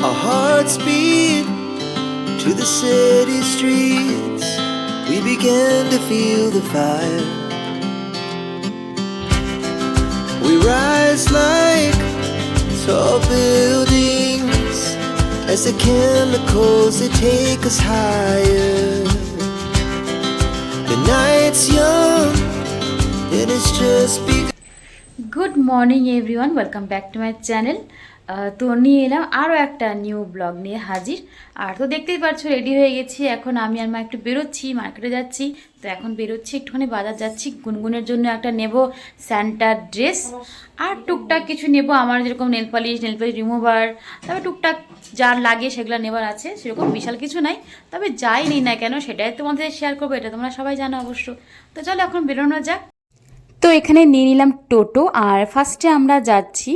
Our hearts beat to the city streets. We began to feel the fire. We rise like tall buildings as the chemicals they take us higher. The night's young and it's just begun. Good morning everyone, welcome back to my channel. তো নিয়ে এলাম আরও একটা new blog নিয়ে হাজির। আর তো দেখতেই পাচ্ছ রেডি হয়ে গেছি। এখন আমি আর মা একটু বেরোচ্ছি, মার্কেটে যাচ্ছি। তো এখন বেরোচ্ছি, একটুখানি বাজার যাচ্ছি। গুনগুনের জন্য একটা নেব স্যান্টার ড্রেস, আর টুকটাক কিছু নেব আমার, যেরকম নেল পালিশ রিমুভার, তবে টুকটাক যার লাগে সেগুলো নেবার আছে। সেরকম বিশাল কিছু নাই, তবে যাই নিই না কেন সেটাই তোমাদের শেয়ার করবো, এটা তোমরা সবাই জানো অবশ্য। তো চলো এখন বেরোনো যাক। তো এখানে নিয়ে নিলাম টোটো, আর ফার্স্টে আমরা যাচ্ছি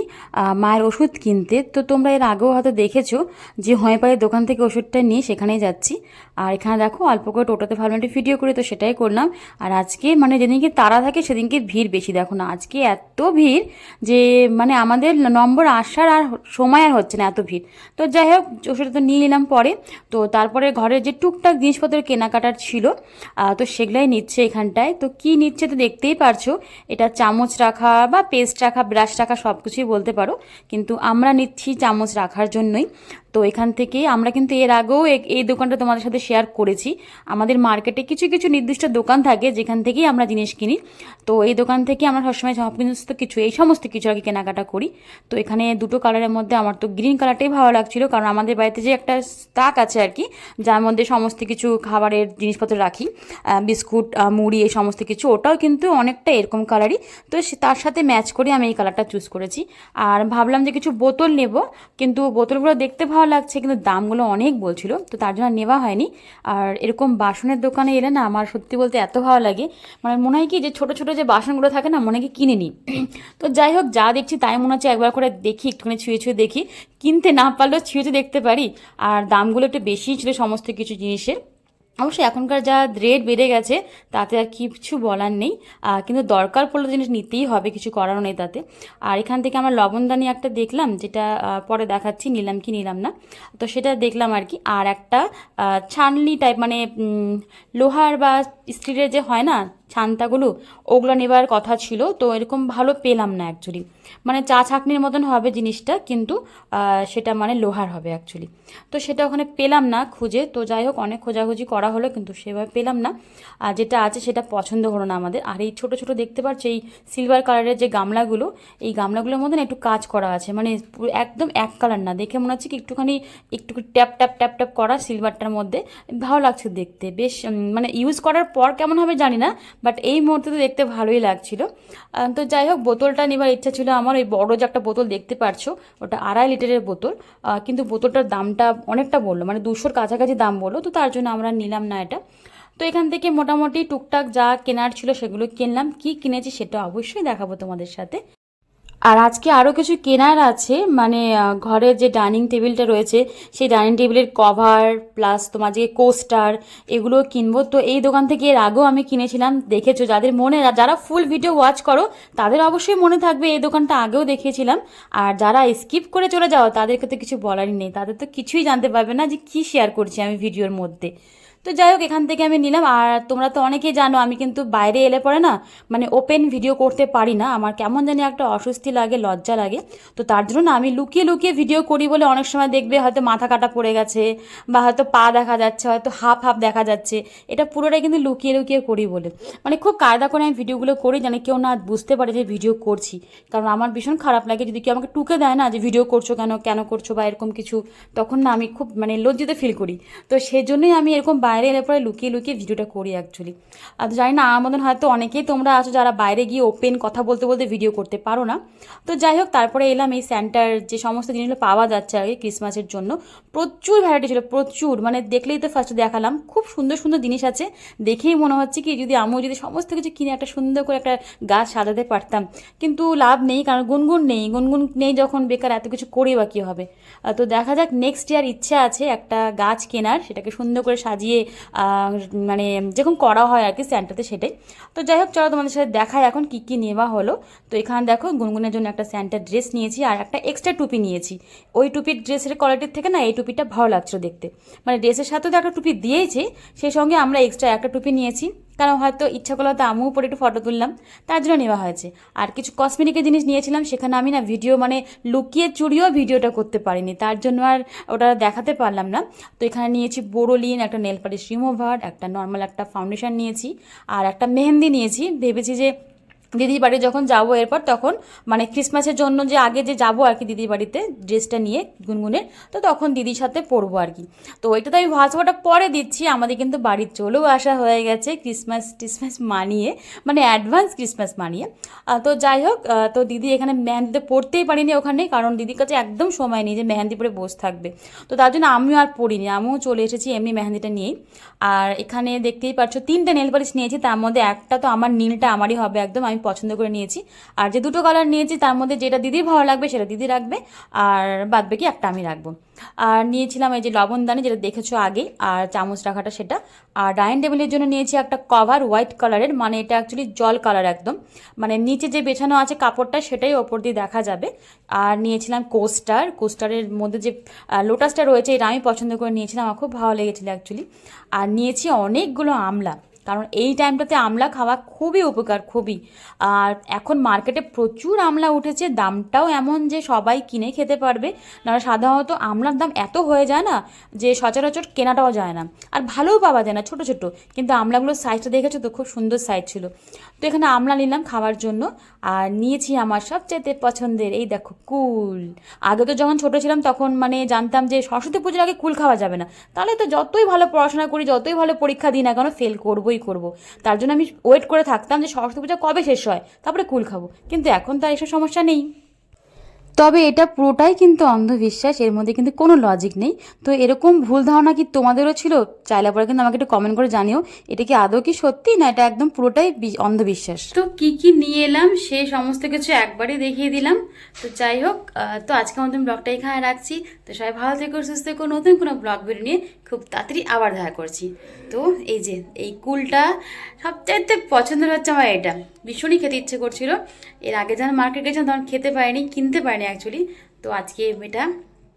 মায়ের ওষুধ কিনতে। তো তোমরা এর আগেও হয়তো দেখেছো যে হয়পাড়ের দোকান থেকে ওষুধটা নিয়ে সেখানেই যাচ্ছি। আর এখানে দেখো অল্প করে টোটোতে ভালো একটা ভিডিও করি, তো সেটাই করলাম। আর আজকে মানে যেদিনকে তাড়া থাকে সেদিনকে ভিড় বেশি, দেখো না আজকে এত ভিড় যে মানে আমাদের নম্বর আসার আর সময় আর হচ্ছে না, এত ভিড়। তো যাই হোক, ওষুধটা তো নিয়ে নিলাম পরে। তো তারপরে ঘরের যে টুকটাক জিনিসপত্র কেনাকাটার ছিল, তো সেগুলাই নিচ্ছে এখানটায়। তো কি নিচ্ছে তো দেখতেই পারছো, এটা চামচ রাখা বা পেস্ট রাখা, ব্রাশ রাখা, সব কিছুই বলতে পারো, কিন্তু আমরা নিচ্ছি চামচ রাখার জন্যই। তো এখান থেকে আমরা কিন্তু এর আগেও এই দোকানটা তোমাদের সাথে শেয়ার করেছি। আমাদের মার্কেটে কিছু কিছু নির্দিষ্ট দোকান থাকে যেখান থেকেই আমরা জিনিস কিনি। তো এই দোকান থেকে আমরা সবসময় এই সমস্ত কিছু আর কি কেনাকাটা করি। তো এখানে দুটো কালারের মধ্যে আমার তো গ্রিন কালারটাই ভালো লাগছিল, কারণ আমাদের বাড়িতে যে একটা তাক আছে আর কি, যার মধ্যে সমস্ত কিছু খাবারের জিনিসপত্র রাখি, বিস্কুট, মুড়ি, এই সমস্ত কিছু, ওটাও কিন্তু অনেকটা এরকম কালারই। তো তার সাথে ম্যাচ করে আমি এই কালারটা চুজ করেছি। আর ভাবলাম যে কিছু বোতল নেব, কিন্তু বোতলগুলো দেখতে ভালো লাগছে কিন্তু দামগুলো অনেক বলছিল, তো তার জন্য নেওয়া হয়নি। আর এরকম বাসনের দোকানে এলে না আমার সত্যি বলতে এত ভালো লাগে, মানে মনে হয় কি যে ছোটো ছোটো যে বাসনগুলো থাকে না, মনে হয় কি কিনে নিই। তো যাই হোক, যা দেখছি তাই মনে হচ্ছে একবার করে দেখি, একটুখানি ছুঁয়ে ছুঁয়ে দেখি, কিনতে না পারলেও ছুঁয়ে ছুঁয়ে দেখতে পারি। আর দামগুলো একটু বেশিই ছিল সমস্ত কিছু জিনিসের। অবশ্যই এখনকার যা রেট বেড়ে গেছে তাতে আর কিছু বলার নেই, কিন্তু দরকার পড়লে জিনিস নিতেই হবে, কিছু করারও নেই তাতে। আর এখান থেকে আমরা লবণদানি একটা দেখলাম, যেটা পরে দেখাচ্ছি নিলাম কি নিলাম না, তো সেটা দেখলাম আর কি। আর একটা ছাননি টাইপ, মানে লোহার বা স্টিলের যে হয় না ছানতাগুলো, ওগুলো নেবার কথা ছিল। তো এরকম ভালো পেলাম না অ্যাকচুয়ালি, মানে চা ছাঁকনির মতন হবে জিনিসটা, কিন্তু সেটা মানে লোহার হবে অ্যাকচুয়ালি। তো সেটা ওখানে পেলাম না খুঁজে। তো যাই হোক, অনেক খোঁজাখুঁজি করা হলো কিন্তু সেভাবে পেলাম না, আর যেটা আছে সেটা পছন্দ হলো না আমাদের। আর এই ছোটো ছোটো দেখতে পাচ্ছি এই সিলভার কালারের যে গামলাগুলো, এই গামলাগুলোর মধ্যে না একটু কাজ করা আছে, মানে একদম এক কালার না, দেখে মনে হচ্ছে কি একটুখানি একটু ট্যাপ ট্যাপ ট্যাপ ট্যাপ করা সিলভারটার মধ্যে, ভালো লাগছে দেখতে বেশ। মানে ইউজ করার পর কেমন হবে জানি না, বাট এই মুহূর্তে তো দেখতে ভালোই লাগছিল। তো যাই হোক, বোতলটা নেবার ইচ্ছা ছিল আমার। ওই বড় যে একটা বোতল দেখতে পারছো, ওটা 2.5 লিটারের বোতল, কিন্তু বোতলটার দামটা অনেকটা বললো, মানে 200-র কাছাকাছি দাম বললো, তো তার জন্য আমরা নিলাম না এটা। তো এখান থেকে মোটামুটি টুকটাক যা কেনার ছিল সেগুলো কিনলাম। কি কিনেছি সেটা অবশ্যই দেখাবো তোমাদের সাথে। আর আজকে আরও কিছু কেনার আছে, মানে ঘরের যে ডাইনিং টেবিলটা রয়েছে সেই ডাইনিং টেবিলের কভার প্লাস তোমার যে কোস্টার, এগুলো কিনবো। তো এই দোকান থেকে এর আগেও আমি কিনেছিলাম, দেখেছো যাদের মনে, যারা ফুল ভিডিও ওয়াচ করো তাদের অবশ্যই মনে থাকবে এই দোকানটা আগেও দেখিয়েছিলাম। আর যারা স্কিপ করে চলে যাও তাদেরকে তো কিছু বলারই নেই, তাদের তো কিছুই জানতে পারবে না যে কী শেয়ার করছি আমি ভিডিওর মধ্যে। তো যাই হোক, এখান থেকে আমি নিলাম। আর তোমরা তো অনেকেই জানো আমি কিন্তু বাইরে এলে পরে না, মানে ওপেন ভিডিও করতে পারি না, আমার কেমন জানি একটা অস্বস্তি লাগে, লজ্জা লাগে। তো তার জন্য না আমি লুকিয়ে লুকিয়ে ভিডিও করি বলে অনেক সময় দেখবে হয়তো মাথা কাটা পড়ে গেছে, বা হয়তো পা দেখা যাচ্ছে, হয়তো হাফ হাফ দেখা যাচ্ছে, এটা পুরোটাই কিন্তু লুকিয়ে লুকিয়ে করি বলে। মানে খুব কায়দা করে আমি ভিডিওগুলো করি যেন কেউ না বুঝতে পারে যে ভিডিও করছি, কারণ আমার ভীষণ খারাপ লাগে যদি কেউ আমাকে টুকে দেয় না যে ভিডিও করছো কেন, কেন করছো বা এরকম কিছু, তখন না আমি খুব মানে লজ্জিত ফিল করি। তো সেই জন্যই আমি এরকম বাইরে এলে পরে লুকিয়ে লুকিয়ে ভিডিওটা করি অ্যাকচুয়ালি। আর জানি না আমার মতন হয়তো অনেকেই তোমরা আছো যারা বাইরে গিয়ে ওপেন কথা বলতে বলতে ভিডিও করতে পারো না। তো যাই হোক, তারপরে এলাম এই স্যান্টার যে সমস্ত জিনিসগুলো পাওয়া যাচ্ছে আগে ক্রিসমাসের জন্য, প্রচুর ভ্যারাইটি ছিল, প্রচুর, মানে দেখলেই তো ফার্স্টে দেখালাম, খুব সুন্দর সুন্দর জিনিস আছে। দেখেই মনে হচ্ছে কি যদি আমিও যদি সমস্ত কিছু কিনে একটা সুন্দর করে একটা গাছ সাজাতে পারতাম, কিন্তু লাভ নেই, কারণ গুনগুন নেই যখন, বেকার এত কিছু করে বা কী হবে। তো দেখা যাক, নেক্সট ইয়ার ইচ্ছা আছে একটা গাছ কেনার, সেটাকে সুন্দর করে সাজিয়ে মানে যেরকম করা হয় আর কি স্যান্টাতে, সেটাই। তো যাই হোক, চলো তোমাদের সাথে দেখায় এখন কী কী নেওয়া হলো। তো এখানে দেখো গুনগুনের জন্য একটা স্যান্টার ড্রেস নিয়েছি আর একটা এক্সট্রা টুপি নিয়েছি। ওই টুপির ড্রেসের কোয়ালিটির থেকে না এই টুপিটা ভালো লাগছিল দেখতে, মানে ড্রেসের সাথে তো একটা টুপি দিয়েছে, সেই সঙ্গে আমরা এক্সট্রা একটা টুপি নিয়েছি, কারণ হয়তো ইচ্ছা করলে তো আমিও পরে একটু ফটো তুললাম, তার জন্য নেওয়া হয়েছে। আর কিছু কসমেটিকের জিনিস নিয়েছিলাম, সেখানে আমি না ভিডিও মানে লুকিয়ে চুরিও ভিডিওটা করতে পারিনি, তার জন্য আর ওটা দেখাতে পারলাম না। তো এখানে নিয়েছি বোরোলিন, একটা নেল পালিশ রিমুভার, একটা নর্মাল একটা ফাউন্ডেশন নিয়েছি আর একটা মেহেন্দি নিয়েছি। ভেবেছি যে দিদির বাড়ি যখন যাবো এরপর, তখন মানে ক্রিসমাসের জন্য যে আগে যে যাবো আর কি দিদির বাড়িতে ড্রেসটা নিয়ে গুনগুনের, তো তখন দিদির সাথে পরবো আর কি। তো ওইটা তো আমি ভাজবাটা পরে দিচ্ছি, আমাদের কিন্তু বাড়ির চলেও আসা হয়ে গেছে ক্রিসমাস মানিয়ে, মানে অ্যাডভান্স ক্রিসমাস মানিয়ে। তো যাই হোক, তো দিদি এখানে মেহেন্দিতে পড়তেই পারিনি ওখানে, কারণ দিদির কাছে একদম সময় নেই যে মেহেন্দি পরে বসে থাকবে, তো তার জন্য আমিও আর পড়িনি, আমিও চলে এসেছি এমনি মেহেন্দিটা নিয়েই। আর এখানে দেখতেই পাচ্ছ 3টে নেল পালিশ নিয়েছি, তার মধ্যে একটা তো আমার নীলটা আমারই হবে একদম, আমি পছন্দ করে নিয়েছি। আর যে 2টো কালার নিয়েছি তার মধ্যে যেটা দিদির ভালো লাগবে সেটা দিদি রাখবে, আর বাদ বাকি একটা আমি রাখবো। আর নিয়েছিলাম এই যে লবণদানি, যেটা দেখেছো আগে, আর চামচ রাখাটা সেটা। আর ডাইনিং টেবিলের জন্য নিয়েছি একটা কভার হোয়াইট কালারের, মানে এটা অ্যাকচুয়ালি জল কালার একদম, মানে নিচে যে বেছানো আছে কাপড়টা সেটাই ওপর দিয়ে দেখা যাবে। আর নিয়েছিলাম কোস্টারের মধ্যে যে লোটাসটা রয়েছে, এটা আমি পছন্দ করে নিয়েছিলাম, আমার খুব ভালো লেগেছিলো অ্যাকচুয়ালি। আর নিয়েছি অনেকগুলো আমলা, কারণ এই টাইমটাতে আমলা খাওয়া খুবই উপকার, খুবই। আর এখন মার্কেটে প্রচুর আমলা উঠেছে, দামটাও এমন যে সবাই কিনে খেতে পারবে, না সাধারণত আমলার দাম এত হয়ে যায় না যে সচরাচর কেনাটাও যায় না, আর ভালোও পাওয়া যায় না, ছোটো ছোটো। কিন্তু আমলাগুলোর সাইজটা দেখেছো তো, খুব সুন্দর সাইজ ছিল। তো এখানে আমলা নিলাম খাওয়ার জন্য। আর নিয়েছি আমার সবচেয়ে পছন্দের, এই দেখো কুল। আগে তো যখন ছোটো ছিলাম তখন মানে জানতাম যে সরস্বতী পুজোর আগে কুল খাওয়া যাবে না, তাহলে তো যতই ভালো পড়াশোনা করি, যতই ভালো পরীক্ষা দিই না কেন, ফেল করবোই করবো। তার জন্য আমি ওয়েট করে থাকতাম যে সরস্বতী পূজা কবে শেষ হয়, তারপরে কুল খাবো। কিন্তু এখন তো আর এসব সমস্যা নেই। তবে এটা পুরোটাই কিন্তু অন্ধবিশ্বাস, এর মধ্যে কিন্তু কোনো লজিক নেই। তো এরকম ভুল ধারণা কি তোমাদেরও ছিল? চাইলে পরে কিন্তু আমাকে একটু কমেন্ট করে জানিও, এটা কি আদৌ কি সত্যি, না এটা একদম পুরোটাই অন্ধবিশ্বাস। তো কি কি নিয়ে এলাম সেই সমস্ত কিছু একবারই দেখিয়ে দিলাম। তো যাই হোক, তো আজকের মতন ব্লগটা এখানে রাখছি। তো সবাই ভালো থেকো, সুস্থ থেকো, নতুন কোনো ব্লগ ভিডিও নিয়ে খুব তাড়াতাড়ি আবার দেখা করছি। তো এই যে এই কুলটা সবচাইতে পছন্দের হচ্ছে আমার, এটা ভীষণই খেতে ইচ্ছে করছিল। এর আগে যখন মার্কেট গেছিলাম তখন খেতে পারিনি, কিনতে পারিনি অ্যাকচুয়ালি। তো আজকে এটা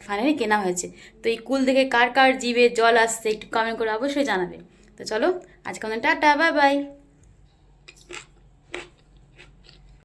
ফাইনালি কেনা হয়েছে। তো এই কুল দেখে কার কার জিভে জল আসছে একটু কমেন্ট করে অবশ্যই জানাবে। তো চলো আজকে আমাদের টাটা, বাই বাই।